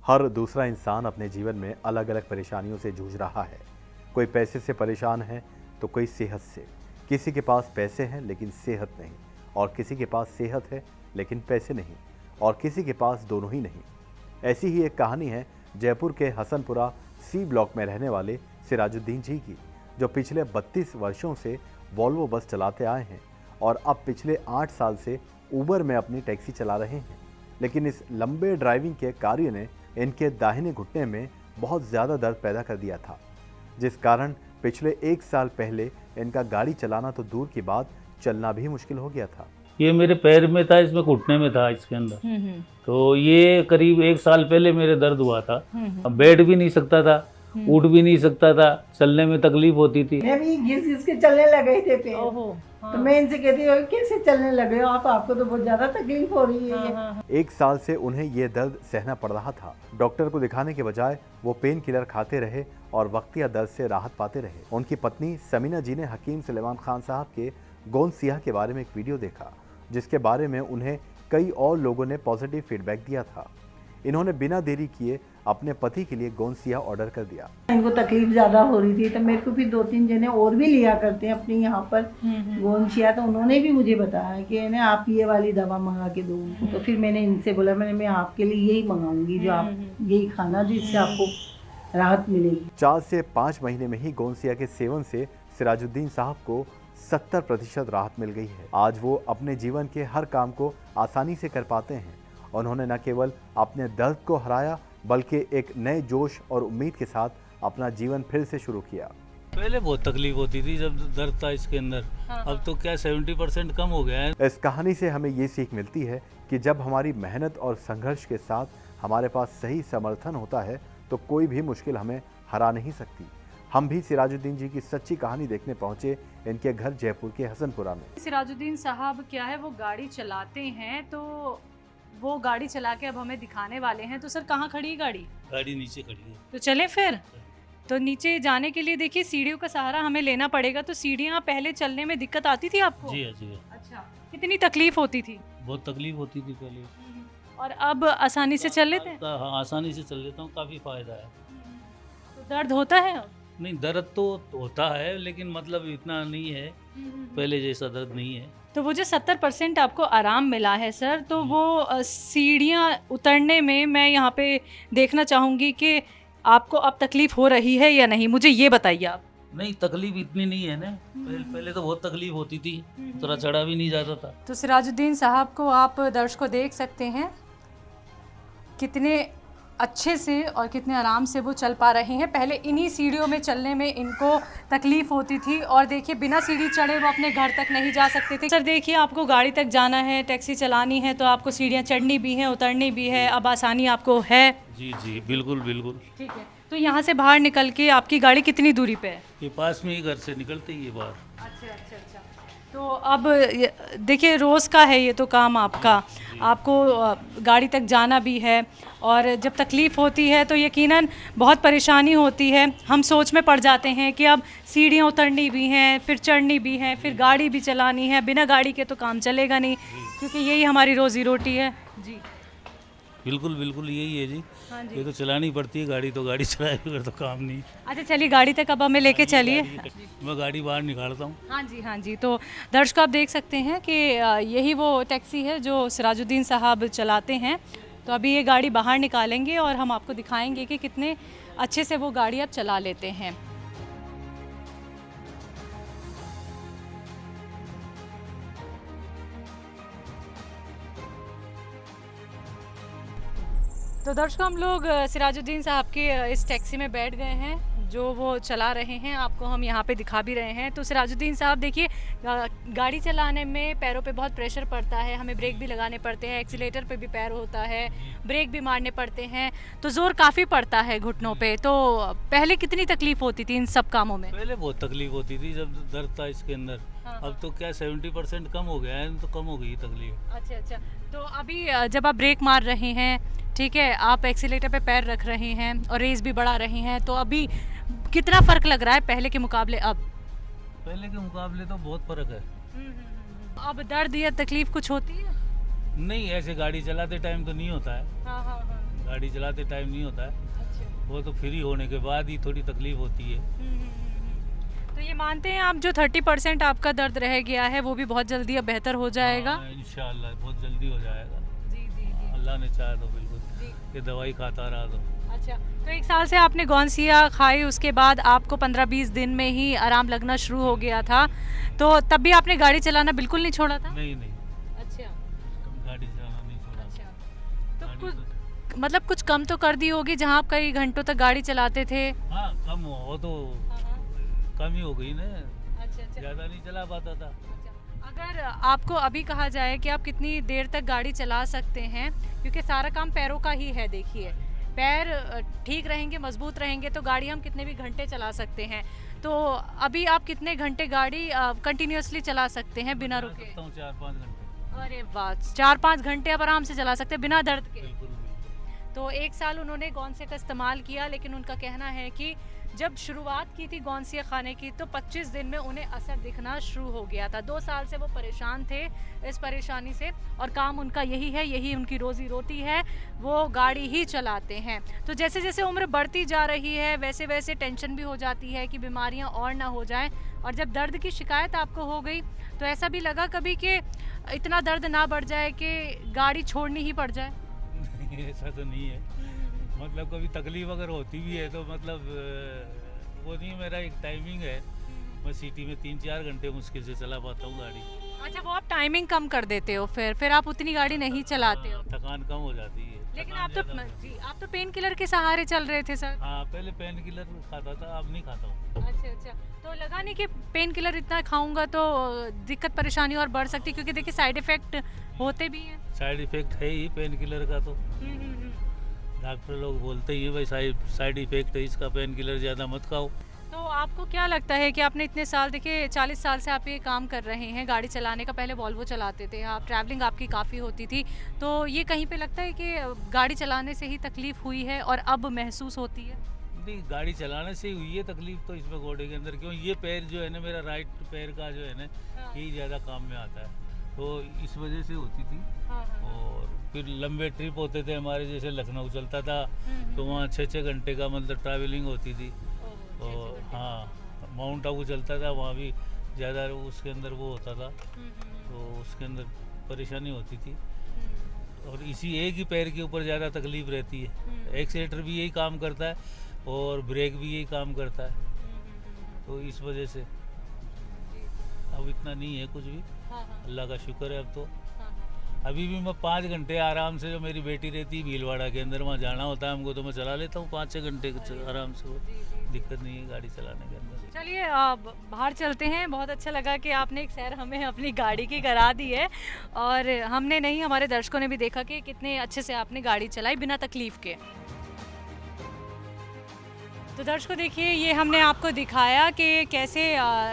हर दूसरा इंसान अपने जीवन में अलग अलग परेशानियों से जूझ रहा है। कोई पैसे से परेशान है तो कोई सेहत से। किसी के पास पैसे हैं लेकिन सेहत नहीं, और किसी के पास सेहत है लेकिन पैसे नहीं, और किसी के पास दोनों ही नहीं। ऐसी ही एक कहानी है जयपुर के हसनपुरा सी ब्लॉक में रहने वाले सिराजुद्दीन जी की, जो पिछले 32 वर्षों से वॉल्वो बस चलाते आए हैं और अब पिछले 8 साल से उबर में अपनी टैक्सी चला रहे हैं। लेकिन इस लंबे ड्राइविंग के कार्य ने इनके दाहिने घुटने में बहुत ज़्यादा दर्द पैदा कर दिया था, जिस कारण पिछले 1 साल पहले इनका गाड़ी चलाना तो दूर की बात, चलना भी मुश्किल हो गया था। ये मेरे पैर में था, इसमें घुटने में था, इसके अंदर। तो ये करीब 1 साल पहले मेरे दर्द हुआ था। अब बैठ भी नहीं सकता था, उठ भी नहीं सकता था, चलने में तकलीफ होती थी। मैं भी घिस घिस के चलने लगे थे पैर। तो मैं इनसे कहती हूँ कैसे चलने लगे हो आप, आपको तो बहुत ज्यादा तकलीफ हो रही है। 1 साल से उन्हें ये दर्द सहना पड़ रहा था। डॉक्टर को दिखाने के बजाय वो पेन किलर खाते रहे और वक्तिया दर्द से राहत पाते रहे। उनकी पत्नी समीना जी ने हकीम सुलेमान खान साहब के गोंद सियाह के बारे में एक वीडियो देखा, जिसके बारे में उन्हें कई और लोगों ने पॉजिटिव फीडबैक दिया था। इन्होंने बिना देरी किए अपने पति के लिए गोंद सियाह ऑर्डर कर दिया। इनको तकलीफ ज्यादा हो रही थी तो मेरे को भी 2-3 जने और भी लिया करते हैं अपने यहाँ पर गोंद सियाह, तो उन्होंने भी मुझे बताया कि ना आप ये वाली दवा मंगा के दो उनको। तो फिर मैंने इनसे बोला मैं आपके लिए यही मंगाऊंगी, जो आप यही खाना, जिससे आपको राहत मिलेगी। 4 से 5 महीने में ही गोंद सियाह के सेवन से सिराजुद्दीन साहब को 70% राहत मिल गई है। आज वो अपने जीवन के हर काम को आसानी से कर पाते हैं। उन्होंने न केवल अपने दर्द को हराया, बल्कि एक नए जोश और उम्मीद के साथ अपना जीवन फिर से शुरू किया। पहले बहुत तकलीफ होती थी जब दर्द था इसके अंदर। अब तो क्या 70% कम हो गया है। इस कहानी से हमें ये सीख मिलती है कि जब हमारी मेहनत और संघर्ष के साथ हमारे पास सही समर्थन होता है तो कोई भी मुश्किल हमें हरा नहीं सकती। हम भी सिराजुद्दीन जी की सच्ची कहानी देखने पहुंचे इनके घर जयपुर के हसनपुरा में। सिराजुद्दीन साहब क्या है, वो गाड़ी चलाते हैं, तो वो गाड़ी चला के अब हमें दिखाने वाले हैं। तो सर कहाँ खड़ी है गाड़ी? गाड़ी नीचे खड़ी है। तो चले फिर। तो नीचे जाने के लिए देखिए सीढ़ियों का सहारा हमें लेना पड़ेगा। तो सीढ़ियाँ पहले चलने में दिक्कत आती थी आपको? जी हाँ। अच्छा, कितनी तकलीफ होती थी? बहुत तकलीफ होती थी पहले, और अब आसानी से चल लेते हैं? हाँ, आसानी से चल लेता हूँ, काफ़ी फायदा है। तो दर्द होता है अब? नहीं, दर्द तो होता है लेकिन मतलब इतना नहीं है, पहले जैसा दर्द नहीं है। तो वो जो 70% आपको आराम मिला है सर, तो वो सीढ़ियाँ उतरने में मैं यहाँ पे देखना चाहूँगी कि आपको अब तकलीफ़ हो रही है या नहीं, मुझे ये बताइए आप। नहीं, तकलीफ इतनी नहीं है ना। पहले तो बहुत तकलीफ होती थी, थोड़ा चढ़ा भी नहीं जाता था। तो सिराजुद्दीन साहब को आप दर्शकों देख सकते हैं कितने अच्छे से और कितने आराम से वो चल पा रहे हैं। पहले इन्हीं सीढ़ियों में चलने में इनको तकलीफ़ होती थी, और देखिए बिना सीढ़ी चढ़े वो अपने घर तक नहीं जा सकते थे। सर देखिए, आपको गाड़ी तक जाना है, टैक्सी चलानी है, तो आपको सीढ़ियाँ चढ़नी भी हैं, उतरनी भी है, अब आसानी आपको है। जी, बिल्कुल बिल्कुल। ठीक है, तो यहाँ से बाहर निकल के आपकी गाड़ी कितनी दूरी पे है? ये पास में ही, घर से निकलते ही ये बाहर। अच्छा। तो अब देखिए रोज़ का है ये तो काम आपका, आपको गाड़ी तक जाना भी है, और जब तकलीफ़ होती है तो यकीनन बहुत परेशानी होती है। हम सोच में पड़ जाते हैं कि अब सीढ़ियाँ उतरनी भी हैं, फिर चढ़नी भी हैं, फिर गाड़ी भी चलानी है। बिना गाड़ी के तो काम चलेगा नहीं, क्योंकि यही हमारी रोज़ी रोटी है। जी बिल्कुल यही है जी। हाँ जी। ये तो चलानी पड़ती है गाड़ी, तो गाड़ी चलाए बगैर तो काम नहीं। अच्छा चलिए, गाड़ी तक अब हमें लेके चलिए। मैं गाड़ी बाहर निकालता हूँ। हाँ जी। तो दर्शकों आप देख सकते हैं कि यही वो टैक्सी है जो सिराजुद्दीन साहब चलाते हैं। तो अभी ये गाड़ी बाहर निकालेंगे और हम आपको दिखाएंगे कि कितने अच्छे से वो गाड़ी अब चला लेते हैं। तो दर्शकों हम लोग सिराजुद्दीन साहब के इस टैक्सी में बैठ गए हैं जो वो चला रहे हैं, आपको हम यहाँ पे दिखा भी रहे हैं। तो सिराजुद्दीन साहब देखिए, गाड़ी चलाने में पैरों पे बहुत प्रेशर पड़ता है, हमें ब्रेक भी लगाने पड़ते हैं, एक्सीलेटर पे भी पैर होता है, ब्रेक भी मारने पड़ते हैं, तो ज़ोर काफ़ी पड़ता है घुटनों पे। तो पहले कितनी तकलीफ होती थी इन सब कामों में? पहले बहुत तकलीफ होती थी जब दर्द था इसके अंदर। हाँ। अब तो क्या 70% कम हो गया है, तो कम हो गई तकलीफ। अच्छा। तो अभी जब आप ब्रेक मार रहे हैं, ठीक है, आप एक्सीलेटर पे पैर रख रहे हैं और रेस भी बढ़ा रहे हैं, तो अभी कितना फ़र्क लग रहा है पहले के मुकाबले अब? पहले के मुकाबले तो बहुत फ़र्क है। अब दर्द या तकलीफ कुछ होती है? नहीं, ऐसे गाड़ी चलाते टाइम तो नहीं होता है। हाँ। गाड़ी चलाते टाइम नहीं होता है, अच्छा। वो तो फ्री होने के बाद ही थोड़ी तकलीफ होती है। तो ये मानते हैं आप जो 30% आपका दर्द रह गया है वो भी बहुत जल्दी अब बेहतर हो जाएगा? हाँ, इंशाल्लाह बहुत जल्दी हो जाएगा। जी जी जी अल्लाह ने चाहा तो बिल्कुल, जी। ये दवाई खाता रहा तो। अच्छा, तो 1 साल से आपने गौनसिया खाई, उसके बाद आपको 15-20 दिन में ही आराम लगना शुरू हो गया था, तो तब भी आपने गाड़ी चलाना बिल्कुल नहीं छोड़ा था? नहीं नहीं, अच्छा गाड़ी चलाना नहीं छोड़ा। अच्छा। तो गाड़ी कुछ मतलब कुछ कम तो कर दी होगी जहाँ आप कई घंटों तक गाड़ी चलाते थे? हाँ कम हो तो कम ही हो गई ना, अच्छा अच्छा। ज़्यादा नहीं चला पाता था। अगर आपको अभी कहा जाए कि आप कितनी देर तक गाड़ी चला सकते हैं, क्योंकि सारा काम पैरों का ही है, देखिए पैर ठीक रहेंगे, मजबूत रहेंगे तो गाड़ी हम कितने भी घंटे चला सकते हैं, तो अभी आप कितने घंटे गाड़ी कंटिन्यूअसली चला सकते हैं बिना रुके? 4-5 घंटे। अरे वाह, 4-5 घंटे आप आराम से चला सकते हैं बिना दर्द के। बिल्कुल बिल्कुल। तो 1 साल उन्होंने गौनसे का इस्तेमाल किया, लेकिन उनका कहना है कि जब शुरुआत की थी गौनसिया खाने की तो 25 दिन में उन्हें असर दिखना शुरू हो गया था। 2 साल से वो परेशान थे इस परेशानी से, और काम उनका यही है, यही उनकी रोज़ी रोटी है, वो गाड़ी ही चलाते हैं। तो जैसे जैसे उम्र बढ़ती जा रही है वैसे वैसे टेंशन भी हो जाती है कि बीमारियां और ना हो जाएं, और जब दर्द की शिकायत आपको हो गई तो ऐसा भी लगा कभी कि इतना दर्द ना बढ़ जाए कि गाड़ी छोड़नी ही पड़ जाए? नहीं, ऐसा तो नहीं है, मतलब कभी तकलीफ अगर होती भी है तो मतलब वो नहीं, मेरा एक टाइमिंग है, मैं सिटी में 3-4 घंटे मुश्किल से चला पाता हूँ गाड़ी। अच्छा, वो आप टाइमिंग कम कर देते हो, फिर आप उतनी गाड़ी नहीं चलाते हो। थकान कम हो जाती है। लेकिन थकान आप तो ज़्यादा हो जी, आप तो पेन किलर के सहारे चल रहे थे सर। हाँ पहले पेन किलर खाता था, अब नहीं खाता हूँ। अच्छा अच्छा, तो लगा नहीं कि पेन किलर इतना खाऊंगा तो दिक्कत परेशानी और बढ़ सकती है, क्योंकि देखिए साइड इफेक्ट होते भी हैं। साइड इफेक्ट है ही पेन किलर का तो, डॉक्टर लोग बोलते ही है भाई साइड इफेक्ट है इसका, पेन किलर ज़्यादा मत खाओ। तो आपको क्या लगता है कि आपने इतने साल, देखिए 40 साल से आप ये काम कर रहे हैं गाड़ी चलाने का, पहले वॉल्वो चलाते थे आप, ट्रैवलिंग आपकी काफ़ी होती थी, तो ये कहीं पे लगता है कि गाड़ी चलाने से ही तकलीफ़ हुई है और अब महसूस होती है? नहीं, गाड़ी चलाने से ही हुई है तकलीफ तो इसमें घोड़े के अंदर, क्यों ये पैर जो है ना, मेरा राइट पैर का जो है ना, यही ज़्यादा काम में आता है, तो इस वजह से होती थी। और फिर लंबे ट्रिप होते थे हमारे, जैसे लखनऊ चलता था तो वहाँ 6-6 घंटे का मतलब ट्रैवलिंग होती थी। और हाँ माउंट आबू चलता था, वहाँ भी ज़्यादा उसके अंदर वो होता था, तो उसके अंदर परेशानी होती थी। और इसी एक ही पैर के ऊपर ज़्यादा तकलीफ रहती है, एक्सीलेटर भी यही काम करता है और ब्रेक भी यही काम करता है, तो इस वजह से अब इतना नहीं है कुछ भी, अल्लाह का शुक्र है। अब तो अभी भी मैं 5 घंटे आराम से, जो मेरी बेटी रहती है भीलवाड़ा के अंदर, वहाँ जाना होता है हमको तो मैं चला लेता हूँ 5-6 घंटे आराम से, वो दिक्कत नहीं है गाड़ी चलाने के अंदर। चलिए बाहर चलते हैं। बहुत अच्छा लगा कि आपने एक सैर हमें अपनी गाड़ी की करा दी है, और हमने नहीं, हमारे दर्शकों ने भी देखा कि कितने अच्छे से आपने गाड़ी चलाई बिना तकलीफ के। तो दर्शकों देखिए, ये हमने आपको दिखाया कि कैसे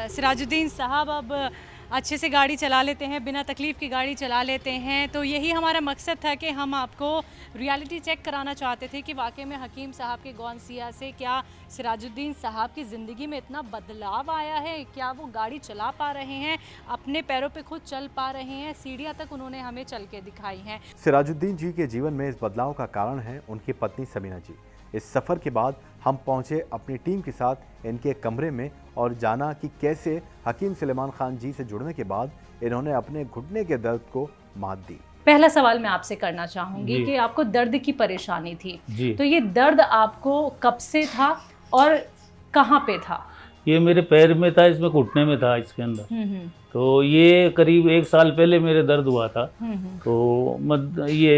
सिराजुद्दीन साहब अब अच्छे से गाड़ी चला लेते हैं, बिना तकलीफ़ की गाड़ी चला लेते हैं। तो यही हमारा मकसद था कि हम आपको रियलिटी चेक कराना चाहते थे कि वाकई में हकीम साहब के गौनसिया से क्या सिराजुद्दीन साहब की ज़िंदगी में इतना बदलाव आया है, क्या वो गाड़ी चला पा रहे हैं, अपने पैरों पे खुद चल पा रहे हैं, सीढ़ियाँ तक उन्होंने हमें चल के दिखाई हैं। सिराजुद्दीन जी के जीवन में इस बदलाव का कारण है उनकी पत्नी समीना जी। इस सफ़र के बाद हम पहुंचे अपनी टीम के साथ इनके कमरे में और जाना कि कैसे हकीम सुलेमान खान जी से जुड़ने के बाद इन्होंने अपने घुटने के दर्द को मात दी। पहला सवाल मैं आपसे करना चाहूंगी जी। कि आपको दर्द की परेशानी थी, जी। तो ये दर्द आपको कब से था और कहाँ पे था? ये मेरे पैर में था, इसमें घुटने में था, इसके अंदर। तो ये करीब 1 साल पहले मेरे दर्द हुआ था, तो मैं ये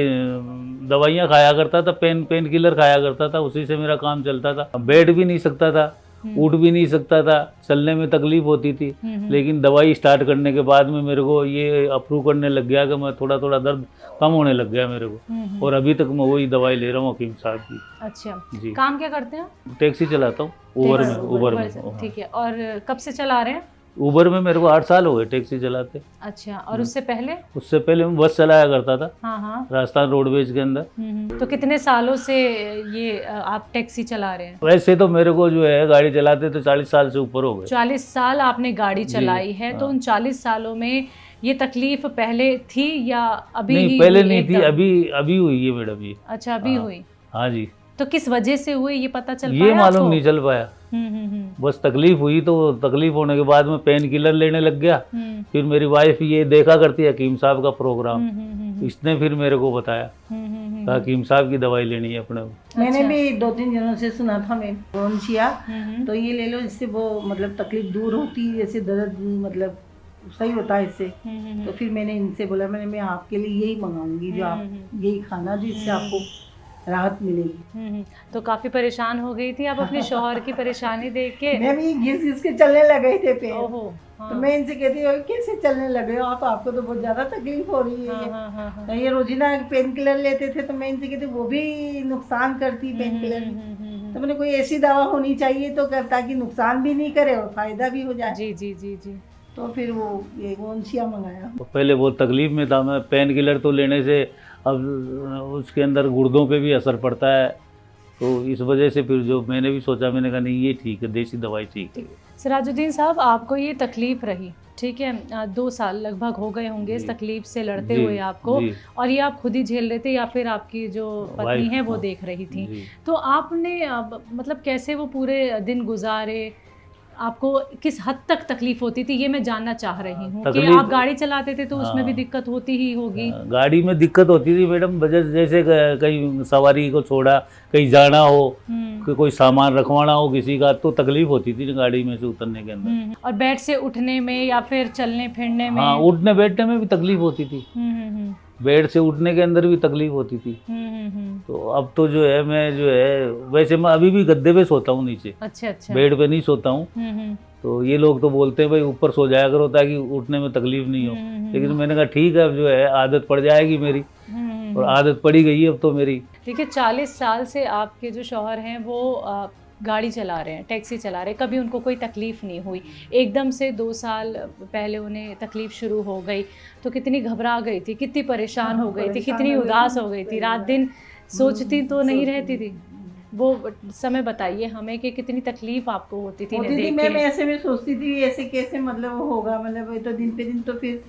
दवाइयाँ खाया करता था, पेन किलर खाया करता था, उसी से मेरा काम चलता था। बैठ भी नहीं सकता था, उठ भी नहीं सकता था, चलने में तकलीफ होती थी, लेकिन दवाई स्टार्ट करने के बाद में मेरे को ये अप्रूव करने लग गया कि मैं थोड़ा दर्द कम होने लग गया मेरे को, और अभी तक मैं वही दवाई ले रहा हूँ हकीम साहब की। अच्छा जी। काम क्या करते हैं? टैक्सी चलाता हूँ, उबर में। ठीक है, और कब से चला रहे हैं? उबर में मेरे को 8 साल हो गए टैक्सी चलाते। अच्छा, और उससे पहले? उससे पहले मैं बस चलाया करता था, हाँ, राजस्थान रोडवेज के अंदर। तो कितने सालों से ये आप टैक्सी चला रहे हैं? वैसे तो मेरे को जो है गाड़ी चलाते तो 40 साल से ऊपर हो गए। 40 साल आपने गाड़ी चलाई है, तो उन 40 सालों में ये तकलीफ पहले थी या अभी नहीं, ही पहले हुई नहीं थी, एकदम? अभी हुई है मैडम ये। अच्छा, अभी हाँ। हुई। हाँ जी, तो किस वजह से हुए ये पता चल ये पाया मालूम आपको? नहीं चल पाया। बस तकलीफ हुई, तो तकलीफ होने के बाद में पेन किलर लेने लग गया। फिर मेरी वाइफ ये देखा करती है हकीम साहब का प्रोग्राम, इसने फिर मेरे को बताया, कहा हकीम साहब की दवाई लेनी है अपने को। मैंने भी 2-3 जनों से सुना था मैं गोंसिया, तो ये ले लो, इससे वो मतलब तकलीफ दूर होती है, जैसे दर्द मतलब सही होता है इससे। तो फिर मैंने इनसे बोला, मैं आपके लिए यही मंगाऊंगी, जो आप यही खाना, जिससे आपको राहत मिलेगी। तो काफी परेशान हो गई थी आप अपने शौहर की परेशानी देख के? मैं भी घिस घिस के चलने लगे थे पैर। ओहो, हाँ। तो मैं इनसे कहती हूँ कैसे चलने लगे हो आप, आपको तो बहुत ज्यादा तकलीफ हो रही है। हाँ। तो ये रोजीना पेन किलर लेते थे, तो मैं इनसे कहती वो भी नुकसान करती पेन किलर। तो मैंने कोई ऐसी दवा होनी चाहिए तो ताकि नुकसान भी नहीं करे और फायदा भी हो जाए। जी जी जी जी। तो फिर वो ये गोंसिया मंगाया। तो पहले बहुत तकलीफ में था मैं, पेन किलर तो लेने से अब उसके अंदर गुर्दों पे भी असर पड़ता है, तो इस वजह से फिर जो मैंने भी सोचा, मैंने कहा नहीं ये ठीक है, देसी दवाई ठीक है। सिराजुद्दीन साहब, आपको ये तकलीफ रही, ठीक है, 2 साल लगभग हो गए होंगे इस तकलीफ से लड़ते हुए आपको, और ये आप खुद ही झेल रहे थे या फिर आपकी जो पत्नी है वो देख रही थी? तो आपने मतलब कैसे वो पूरे दिन गुजारे, आपको किस हद तक तकलीफ होती थी, ये मैं जानना चाह रही हूँ। कि आप गाड़ी चलाते थे तो उसमें भी दिक्कत होती ही होगी। गाड़ी में दिक्कत होती थी मैडम, जैसे कहीं सवारी को छोड़ा, कहीं जाना हो, कोई सामान रखवाना हो किसी का, तो तकलीफ होती थी गाड़ी में से उतरने के अंदर। और बेड से उठने में या फिर चलने फिरने में? हाँ, उठने बैठने में भी तकलीफ होती थी, बेड से उठने के अंदर भी तकलीफ होती थी। तो अब तो जो है मैं जो है, वैसे मैं अभी भी गद्दे पे सोता हूँ नीचे। अच्छा। बेड पे नहीं सोता हूँ। तो ये लोग तो बोलते हैं भाई ऊपर सो जाया करो ताकि उठने में तकलीफ नहीं हो, लेकिन मैंने कहा ठीक है, अब जो है आदत पड़ जाएगी मेरी, और आदत पड़ी गई है अब तो मेरी। देखिए 40 साल से आपके जो शौहर हैं वो गाड़ी चला रहे हैं, टैक्सी चला रहे हैं, कभी उनको कोई तकलीफ़ नहीं हुई। एकदम से 2 साल पहले उन्हें तकलीफ़ शुरू हो गई तो कितनी घबरा गई थी, कितनी परेशान हो गई थी, कितनी उदास हो गई थी, रात दिन सोचती तो नहीं रहती थी। वो समय बताइए हमें कि कितनी तकलीफ आपको होती थी मैं ऐसे में सोचती थी ऐसे कैसे मतलब वो होगा, मतलब तो दिन पे दिन तो फिर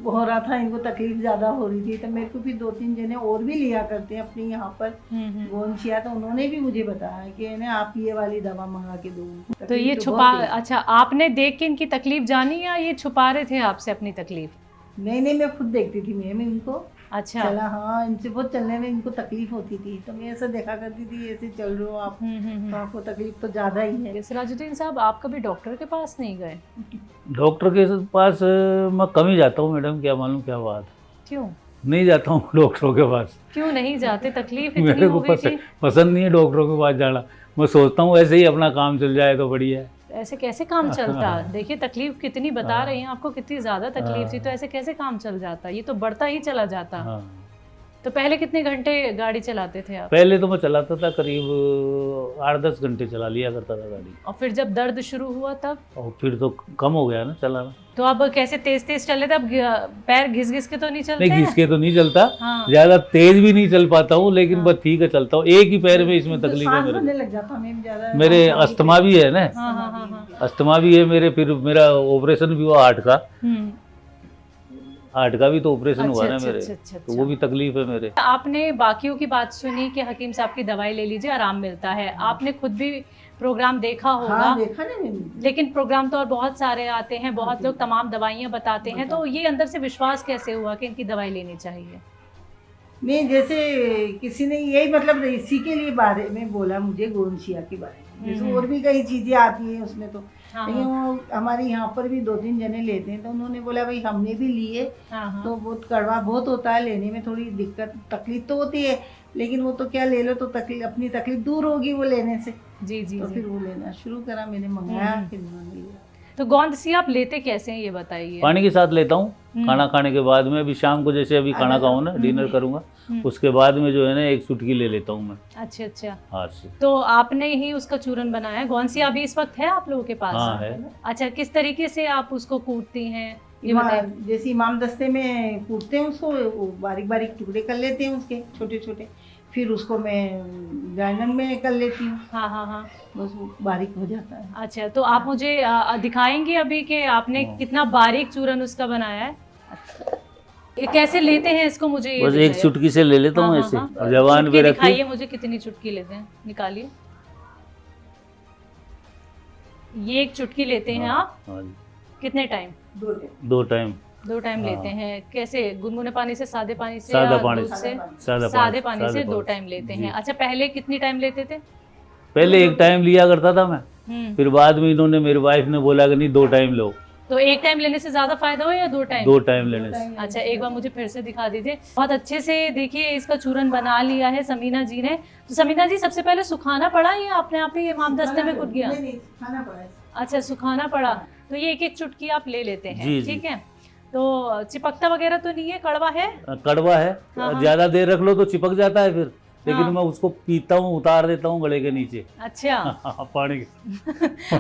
हो रहा था, इनको तकलीफ ज़्यादा हो रही थी। तो मेरे को फिर 2-3 जने और भी लिया करते हैं अपने यहाँ पर गोंसिया, तो उन्होंने भी मुझे बताया कि ना आप ये वाली दवा मंगा के दो। तो ये छुपा, अच्छा आपने देख के इनकी तकलीफ जानी या ये छुपा रहे थे आपसे अपनी तकलीफ? नहीं, मैं खुद देखती थी मैम इनको। अच्छा। चला, हाँ, इनसे बहुत चलने में इनको तकलीफ होती थी, तो मैं ऐसा देखा करती थी ऐसे चल रहे हो आप, तो आपको तकलीफ तो ज़्यादा ही है। सिराजुद्दीन साहब, आप कभी डॉक्टर के पास नहीं गए? डॉक्टर के पास मैं कम ही जाता हूँ मैडम, क्या मालूम क्या बात। क्यों नहीं जाता हूँ डॉक्टरों के पास? क्यों नहीं जाते? तकलीफ इतनी मेरे हो को गई थी? पसंद नहीं है डॉक्टरों के पास जाना। मैं सोचता हूँ ऐसे ही अपना काम चल जाए तो बढ़िया है। ऐसे कैसे काम चलता? देखिए तकलीफ कितनी बता रही हैं आपको, कितनी ज़्यादा तकलीफ थी, तो ऐसे कैसे काम चल जाता? ये तो बढ़ता ही चला जाता। तो पहले कितने घंटे गाड़ी चलाते थे आप? पहले तो मैं चलाता था करीब 8-10 घंटे चला लिया करता था गाड़ी। और फिर जब दर्द शुरू हुआ तब? और फिर तो कम हो गया ना चलाना। तो अब कैसे तेज तेज चले थे? अब पैर घिस घिस के तो नहीं चलते? नहीं, घिस के तो नहीं चलता, हाँ। ज्यादा तेज भी नहीं चल पाता हूँ, लेकिन बस ठीक है चलता हूँ। एक ही पैर में इसमें तकलीफ है मेरे, लग जाता मेरे अस्थमा भी है ना, हाँ। अस्थमा भी है मेरे। फिर मेरा ऑपरेशन भी हुआ हार्ट का, हार्ट का भी तो ऑपरेशन हुआ ना मेरे, तो वो भी तकलीफ है मेरे। आपने बाकियों की बात सुनी कि हकीम साहब की दवाई ले लीजिए आराम मिलता है, आपने खुद भी प्रोग्राम देखा होगा। हाँ, देखा ना मैंने। लेकिन प्रोग्राम तो और बहुत सारे आते हैं, बहुत लोग तमाम दवाइयाँ बताते हैं, तो ये अंदर से विश्वास कैसे हुआ कि इनकी दवाई लेनी चाहिए? नहीं, जैसे किसी ने यही मतलब इसी के लिए बारे में बोला मुझे, गोंसिया के बारे में, जैसे और भी कई चीज़ें आती हैं उसमें, तो लेकिन वो हमारे यहाँ पर भी 2-3 जने लेते हैं, तो उन्होंने बोला भाई हमने भी लिए, तो बहुत कड़वा बहुत होता है, लेने में थोड़ी दिक्कत तकलीफ तो होती है, लेकिन वो तो क्या ले लो तो तकलीफ, अपनी तकलीफ दूर होगी वो लेने से। जी। तो फिर वो लेना शुरू करा, मैंने मंगाया, फिर मैंने लिया। तो गोंदसी आप लेते कैसे हैं ये बताइए? पानी के साथ लेता हूँ, खाना खाने के बाद में। अभी शाम को जैसे अभी खाना खाऊँ ना, डिनर करूँगा, उसके बाद में जो है ना 1 चुटकी ले लेता हूँ मैं। अच्छा। हाथ से। तो आपने ही उसका चूरन बनाया है? गोंदसी अभी इस वक्त है आप लोगों के पास? हाँ है। अच्छा, किस तरीके से आप उसको कूटती हैं ये बताइए? जैसे इमाम दस्ते में कूटते हैं उसको, बारीक बारीक टुकड़े कर लेते हैं उसके छोटे छोटे, फिर उसको मैं ग्राइंडर में कर लेती हूँ। हाँ। बस वो बारीक हो जाता है। अच्छा, तो आप मुझे दिखाएंगे अभी कि आपने कितना बारीक चूरन उसका बनाया है? ये कैसे लेते हैं इसको, मुझे ये बस एक दिखाइए। चुटकी से ले लेता हूँ हाँ, ऐसे, हाँ, हाँ। और जबान चुटकी पे रखी। दिखाइए मुझे, कितनी चुटकी लेते हैं, निकालिए। ये एक चुटकी लेते हैं आप, हाँ जी, कितने टाइम? 2 टाइम। 2 टाइम हाँ। लेते हैं। कैसे, गुनगुने पानी से, सादे पानी से, सादा या पानी दूध से? सादा सादे पानी से सादे 2 पानी। टाइम लेते जी। हैं। अच्छा, पहले कितनी टाइम लेते थे? पहले 1 टाइम लिया करता था मैं, हम्म। फिर बाद में इन्होंने, मेरी वाइफ ने बोला कि नहीं 2 टाइम लो। तो 1 टाइम लेने से ज्यादा फायदा हो या 2 टाइम? 2 टाइम लेने से। अच्छा, एक बार मुझे फिर से दिखा दीजिए। बहुत अच्छे से देखिए इसका चूरन बना लिया है समीना जी ने। तो समीना जी, सबसे पहले सुखाना पड़ा या अपने आप ही इमाम दस्ते में कूद गया? नहीं, खाना पड़ा है। अच्छा, सुखाना पड़ा। तो ये एक एक चुटकी आप ले लेते हैं, जी, जी। ठीक है। तो चिपकता वगैरह तो नहीं है, कड़वा है? कड़वा है, हाँ। ज्यादा देर रख लो तो चिपक जाता है फिर, लेकिन हाँ। मैं उसको पीता हूँ, उतार देता हूँ गले के नीचे। अच्छा। पानी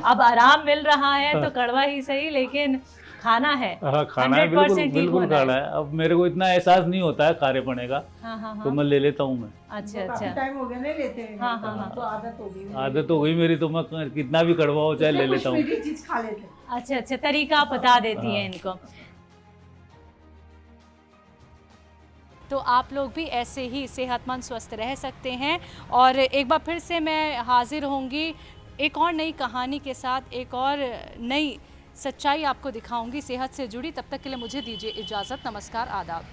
अब आराम मिल रहा है तो कड़वा ही सही, लेकिन खाना है। हाँ, खाना है, 100% बिल्कुल ठीक बिल्कुल होना है। खाना है। अब मेरे को इतना एहसास नहीं होता है खारेपने का, हाँ हाँ तो हाँ। मैं ले लेता हूँ मैं। अच्छा काफी अच्छा। टाइम हो गया नहीं लेते हैं। हाँ, हाँ, हाँ। तो आदत हो गई। आदत हो गई मेरी, तो मैं कितना भी कड़वा हो चाहे ले कुछ लेता हूँ। मीठी चीज खा लेते हैं। अच्छा अच्छा, तरीका आप बता देती हैं इनको। तो आप लोग भी ऐसे ही सेहतमंद स्वस्थ रह सकते हैं। और एक बार फिर से मैं हाजिर होंगी एक और नई कहानी के साथ, एक और नई सच्चाई आपको दिखाऊंगी सेहत से जुड़ी। तब तक के लिए मुझे दीजिए इजाज़त। नमस्कार, आदाब।